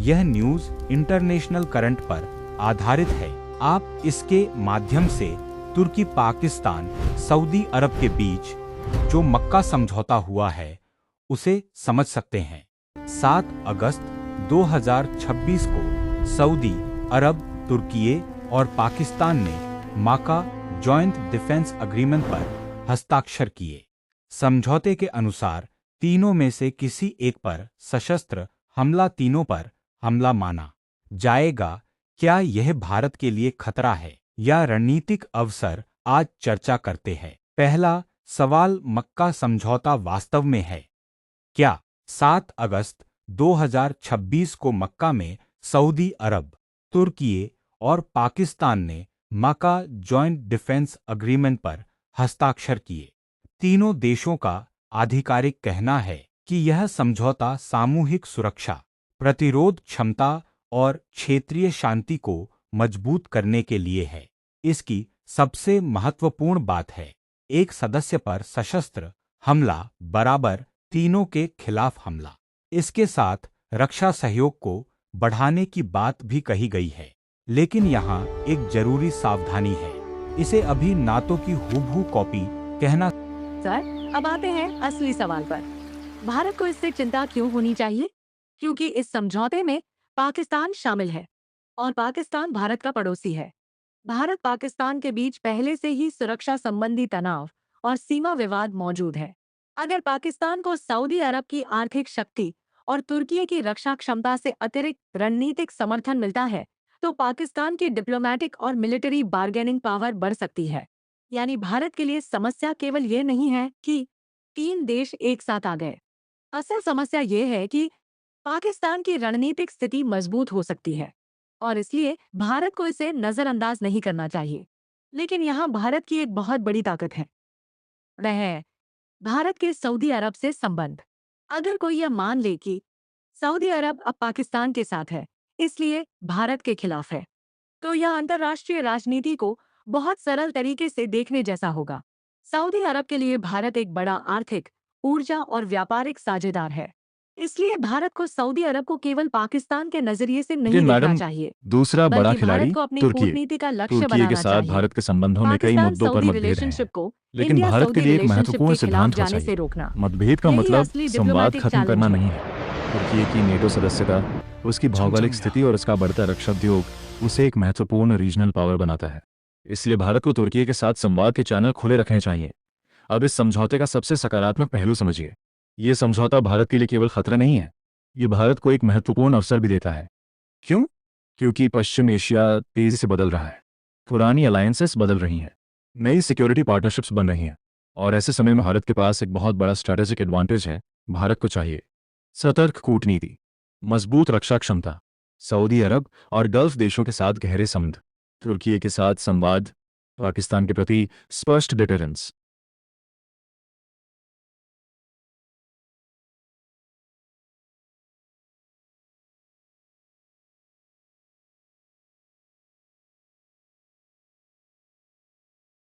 यह news international current पर आधारित है। आप इसके माध्यम से तुर्की, पाकिस्तान, सऊदी अरब के बीच जो मक्का समझौता हुआ है उसे समझ सकते हैं। 7 अगस्त 2026 को सऊदी अरब, तुर्की और पाकिस्तान ने मक्का जॉइंट डिफेंस एग्रीमेंट पर हस्ताक्षर किए। समझौते के अनुसार तीनों में से किसी एक पर सशस्त्र हमला, तीनों पर हमला माना जाएगा। क्या यह भारत के लिए खतरा है या रणनीतिक अवसर? आज चर्चा करते हैं। पहला सवाल, मक्का समझौता वास्तव में है क्या? 7 अगस्त 2026 को मक्का में सऊदी अरब, तुर्की और पाकिस्तान ने मक्का जॉइंट डिफेंस एग्रीमेंट पर हस्ताक्षर किए। तीनों देशों का आधिकारिक कहना है कि यह समझौता सामूहिक सुरक्षा, प्रतिरोध क्षमता और क्षेत्रीय शांति को मजबूत करने के लिए है। इसकी सबसे महत्वपूर्ण बात है, एक सदस्य पर सशस्त्र हमला बराबर तीनों के खिलाफ हमला। इसके साथ रक्षा सहयोग को बढ़ाने की बात भी कही गई है। लेकिन यहाँ एक जरूरी सावधानी है, इसे अभी नाटो की हूबहू कॉपी कहना। सर, अब आते हैं असली सवाल पर। भारत को इससे चिंता क्यों होनी चाहिए? क्योंकि इस समझौते में पाकिस्तान शामिल है और पाकिस्तान भारत का पड़ोसी है। भारत पाकिस्तान के बीच पहले से ही सुरक्षा संबंधी तनाव और सीमा विवाद मौजूद है। अगर पाकिस्तान को सऊदी अरब की आर्थिक शक्ति और तुर्की की रक्षा क्षमता से अतिरिक्त रणनीतिक समर्थन मिलता है, तो पाकिस्तान की डिप्लोमेटिक और मिलिट्री बार्गेनिंग पावर बढ़ सकती है। यानी भारत के लिए समस्या केवल ये नहीं है कि 3 देश एक साथ आ गए। असल समस्या ये है कि पाकिस्तान की रणनीतिक स्थिति मजबूत हो सकती है और इसलिए भारत को इसे नजरअंदाज नहीं करना चाहिए। लेकिन यहाँ भारत की एक बहुत बड़ी ताकत है, वह है भारत के सऊदी अरब से संबंध। अगर कोई यह मान ले कि सऊदी अरब अब पाकिस्तान के साथ है, इसलिए भारत के खिलाफ है, तो यह अंतर्राष्ट्रीय राजनीति को बहुत सरल तरीके से देखने जैसा होगा। सऊदी अरब के लिए भारत एक बड़ा आर्थिक, ऊर्जा और व्यापारिक साझेदार है। इसलिए भारत को सऊदी अरब को केवल पाकिस्तान के नजरिए से नहीं लेकिन देखना मैडम, चाहिए, दूसरा बड़ा बल्कि खिलाड़ी भारत को अपनी तुर्की है। कूटनीति का लक्ष्य तुर्की के बनाना साथ चाहिए। भारत के संबंधों में कई पाकिस्तान मुद्दों पर सऊदी मतभेद हैं। रिलेशनशिप को लेकिन इंडिया भारत के सऊदी लिए एक रिलेशनशिप महत्वपूर्ण के खिलाफ सिद्धांत हो जाने से चाहिए। रोकना। मतभेद का यही मतलब असली संवाद डिप्लोमेटिक खत्म करना चैलेंज है। नहीं है। तुर्की की नेटो सदस्यता, उसकी भौगोलिक स्थिति और उसका बढ़ता रक्षा उद्योग उसे एक महत्वपूर्ण रीजनल पावर बनाता है। इसलिए भारत को तुर्की के साथ संवाद के चैनल खुले रखने चाहिए। अब इस समझौते का सबसे सकारात्मक पहलू समझिए। ये समझौता भारत के लिए केवल खतरा नहीं है, ये भारत को एक महत्वपूर्ण अवसर भी देता है। क्यों? क्योंकि पश्चिम एशिया तेजी से बदल रहा है, पुरानी अलायंसेस बदल रही हैं, नई सिक्योरिटी पार्टनरशिप्स बन रही हैं, और ऐसे समय में भारत के पास एक बहुत बड़ा स्ट्रैटेजिक एडवांटेज है। भारत को चाहिए सतर्क कूटनीति, मजबूत रक्षा क्षमता, सऊदी अरब और गल्फ देशों के साथ गहरे संबंध, तुर्की के साथ संवाद, पाकिस्तान के प्रति स्पष्ट डिटरेंस।